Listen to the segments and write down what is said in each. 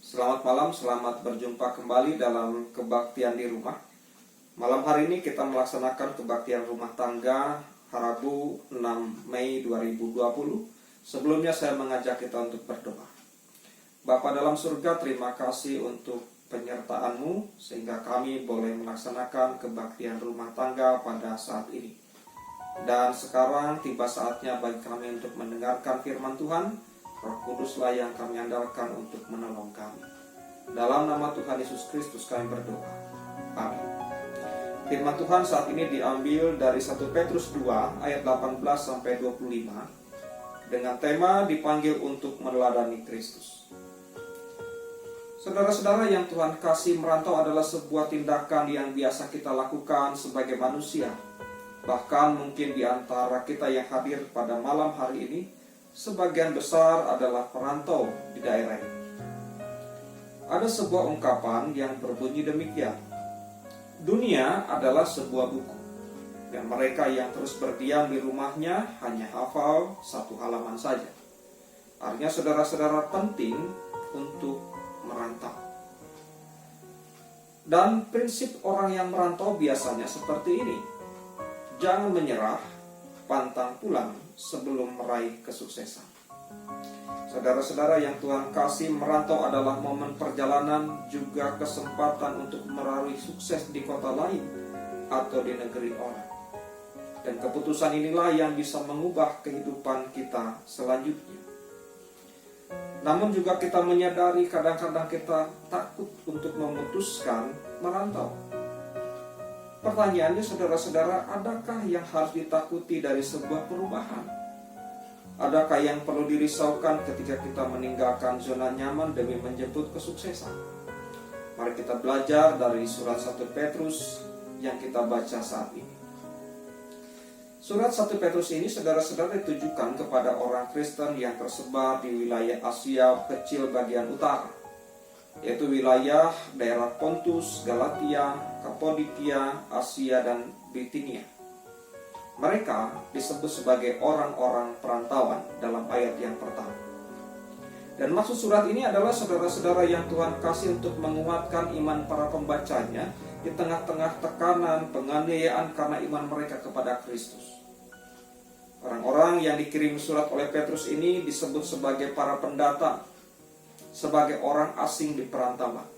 Selamat malam, selamat berjumpa kembali dalam kebaktian di rumah. Malam hari ini kita melaksanakan kebaktian rumah tangga Rabu 6 Mei 2020. Sebelumnya saya mengajak kita untuk berdoa. Bapa dalam surga, terima kasih untuk penyertaan-Mu sehingga kami boleh melaksanakan kebaktian rumah tangga pada saat ini. Dan sekarang tiba saatnya bagi kami untuk mendengarkan firman Tuhan. Roh Kuduslah yang kami andalkan untuk menolong kami. Dalam nama Tuhan Yesus Kristus kami berdoa. Amin. Firman Tuhan saat ini diambil dari 1 Petrus 2 ayat 18-25 dengan tema dipanggil untuk meneladani Kristus. Saudara-saudara yang Tuhan kasih, merantau adalah sebuah tindakan yang biasa kita lakukan sebagai manusia. Bahkan mungkin di antara kita yang hadir pada malam hari ini, sebagian besar adalah perantau di daerah ini. Ada sebuah ungkapan yang berbunyi demikian. Dunia adalah sebuah buku, dan mereka yang terus berdiam di rumahnya hanya hafal satu halaman saja. Artinya saudara-saudara penting untuk merantau. Dan prinsip orang yang merantau biasanya seperti ini. Jangan menyerah, pantang pulang sebelum meraih kesuksesan. Saudara-saudara yang Tuhan kasih, merantau adalah momen perjalanan, juga kesempatan untuk meraih sukses di kota lain atau di negeri orang. Dan keputusan inilah yang bisa mengubah kehidupan kita selanjutnya. Namun juga kita menyadari kadang-kadang kita takut untuk memutuskan merantau. Pertanyaannya saudara-saudara, adakah yang harus ditakuti dari sebuah perubahan? Adakah yang perlu dirisaukan ketika kita meninggalkan zona nyaman demi menjemput kesuksesan? Mari kita belajar dari surat 1 Petrus yang kita baca saat ini. Surat 1 Petrus ini saudara-saudara ditujukan kepada orang Kristen yang tersebar di wilayah Asia kecil bagian utara, yaitu wilayah daerah Pontus, Galatia, Kapadokia, Asia, dan Bitinia. Mereka disebut sebagai orang-orang perantauan dalam ayat yang pertama. Dan maksud surat ini adalah saudara-saudara yang Tuhan kasih untuk menguatkan iman para pembacanya di tengah-tengah tekanan, penganiayaan karena iman mereka kepada Kristus. Orang-orang yang dikirim surat oleh Petrus ini disebut sebagai para pendatang, sebagai orang asing di perantauan.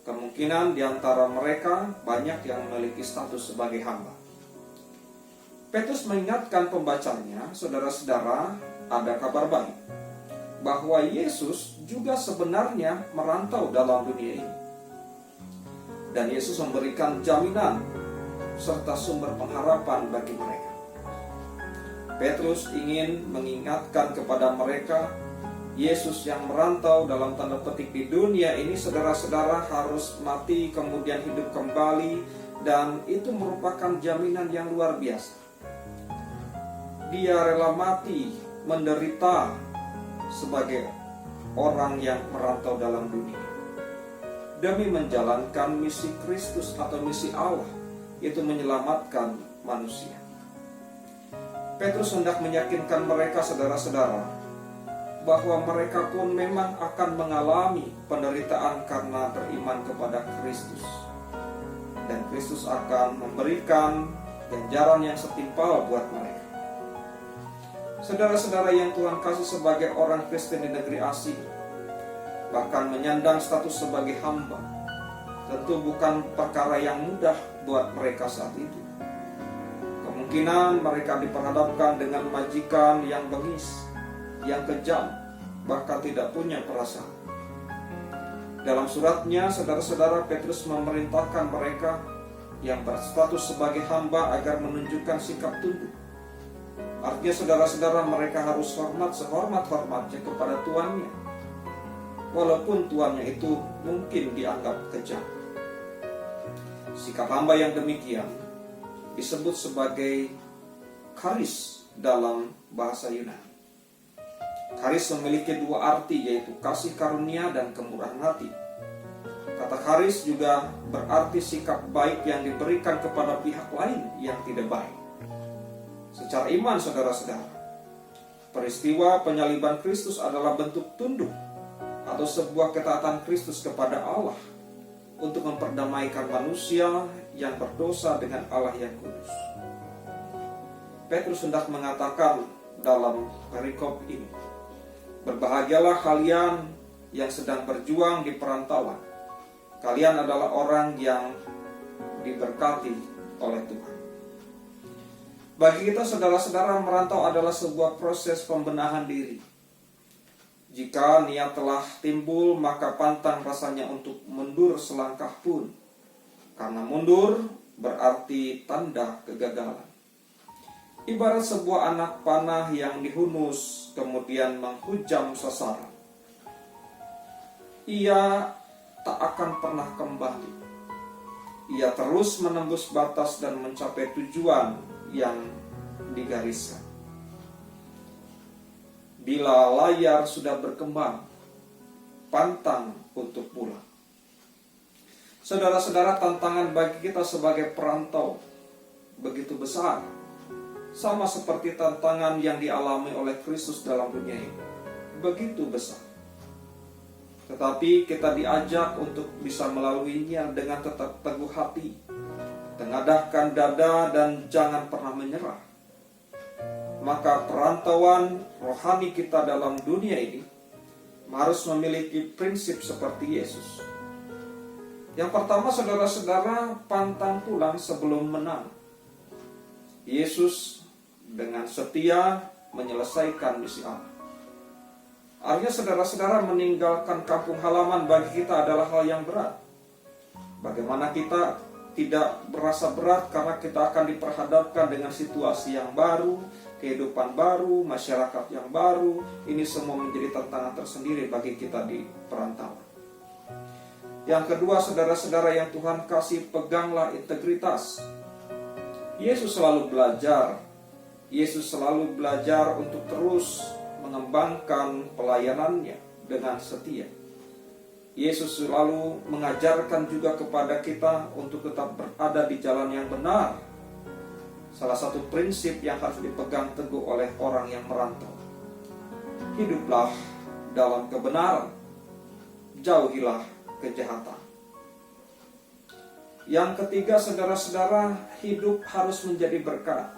Kemungkinan di antara mereka banyak yang memiliki status sebagai hamba. Petrus mengingatkan pembacanya, saudara-saudara, ada kabar baik bahwa Yesus juga sebenarnya merantau dalam dunia ini. Dan Yesus memberikan jaminan serta sumber pengharapan bagi mereka. Petrus ingin mengingatkan kepada mereka, Yesus yang merantau dalam tanda petik di dunia ini, saudara-saudara, harus mati kemudian hidup kembali, dan itu merupakan jaminan yang luar biasa. Dia rela mati, menderita sebagai orang yang merantau dalam dunia demi menjalankan misi Kristus atau misi Allah, yaitu menyelamatkan manusia. Petrus hendak meyakinkan mereka, saudara-saudara, bahwa mereka pun memang akan mengalami penderitaan karena beriman kepada Kristus. Dan Kristus akan memberikan ganjaran yang setimpal buat mereka. Saudara-saudara yang Tuhan kasih, sebagai orang Kristen di negeri asing, bahkan menyandang status sebagai hamba, tentu bukan perkara yang mudah buat mereka saat itu. Kemungkinan mereka diperhadapkan dengan majikan yang bengis, yang kejam, bahkan tidak punya perasaan. Dalam suratnya, saudara-saudara, Petrus memerintahkan mereka yang berstatus sebagai hamba agar menunjukkan sikap tunduk. Artinya saudara-saudara, mereka harus hormat sehormat-hormatnya kepada tuannya, walaupun tuannya itu mungkin dianggap kejam. Sikap hamba yang demikian disebut sebagai charis dalam bahasa Yunani. Charis memiliki dua arti, yaitu kasih karunia dan kemurahan hati. Kata charis juga berarti sikap baik yang diberikan kepada pihak lain yang tidak baik. Secara iman, saudara-saudara, peristiwa penyaliban Kristus adalah bentuk tunduk atau sebuah ketaatan Kristus kepada Allah untuk memperdamaikan manusia yang berdosa dengan Allah yang kudus. Petrus hendak mengatakan dalam perikop ini, berbahagialah kalian yang sedang berjuang di perantauan. Kalian adalah orang yang diberkati oleh Tuhan. Bagi kita saudara-saudara, merantau adalah sebuah proses pembenahan diri. Jika niat telah timbul, maka pantang rasanya untuk mundur selangkah pun. Karena mundur berarti tanda kegagalan. Ibarat sebuah anak panah yang dihunus kemudian menghujam sasaran. Ia tak akan pernah kembali. Ia terus menembus batas dan mencapai tujuan yang digariskan. Bila layar sudah berkembang, pantang untuk pulang. Saudara-saudara, tantangan bagi kita sebagai perantau begitu besar, sama seperti tantangan yang dialami oleh Kristus dalam dunia ini, begitu besar. Tetapi kita diajak untuk bisa melaluinya dengan tetap teguh hati, tengadahkan dada, dan jangan pernah menyerah. Maka perantauan rohani kita dalam dunia ini harus memiliki prinsip seperti Yesus. Yang pertama, saudara-saudara, pantang pulang sebelum menang. Yesus dengan setia menyelesaikan misi Allah. Artinya saudara-saudara, meninggalkan kampung halaman bagi kita adalah hal yang berat. Bagaimana kita tidak merasa berat karena kita akan diperhadapkan dengan situasi yang baru, kehidupan baru, masyarakat yang baru. Ini semua menjadi tantangan tersendiri bagi kita di perantauan. Yang kedua, saudara-saudara yang Tuhan kasih, peganglah integritas. Yesus selalu belajar. Yesus selalu belajar untuk terus mengembangkan pelayanannya dengan setia. Yesus selalu mengajarkan juga kepada kita untuk tetap berada di jalan yang benar. Salah satu prinsip yang harus dipegang teguh oleh orang yang merantau. Hiduplah dalam kebenaran, jauhilah kejahatan. Yang ketiga, saudara-saudara, hidup harus menjadi berkat.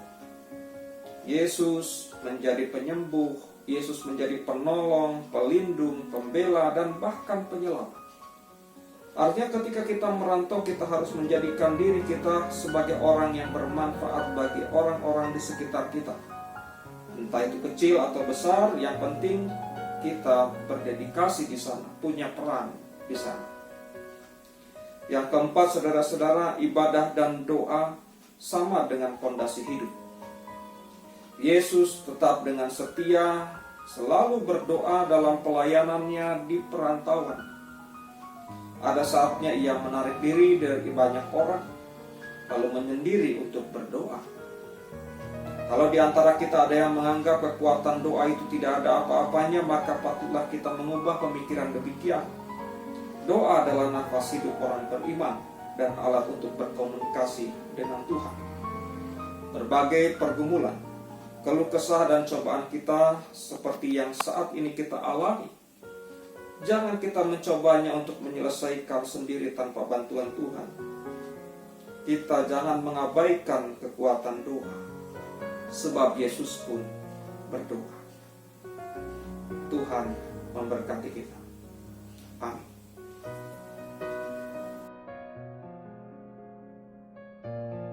Yesus menjadi penyembuh, Yesus menjadi penolong, pelindung, pembela, dan bahkan penyelamat. Artinya ketika kita merantau, kita harus menjadikan diri kita sebagai orang yang bermanfaat bagi orang-orang di sekitar kita. Entah itu kecil atau besar, yang penting kita berdedikasi di sana, punya peran di sana. Yang keempat, saudara-saudara, ibadah dan doa sama dengan fondasi hidup. Yesus tetap dengan setia selalu berdoa dalam pelayanannya di perantauan. Ada saatnya ia menarik diri dari banyak orang, lalu menyendiri untuk berdoa. Kalau di antara kita ada yang menganggap kekuatan doa itu tidak ada apa-apanya, maka patutlah kita mengubah pemikiran demikian. Doa adalah nafas hidup orang beriman dan alat untuk berkomunikasi dengan Tuhan. Berbagai pergumulan, keluh kesah dan cobaan kita seperti yang saat ini kita alami, jangan kita mencobanya untuk menyelesaikan sendiri tanpa bantuan Tuhan. Kita jangan mengabaikan kekuatan doa, sebab Yesus pun berdoa. Tuhan memberkati kita.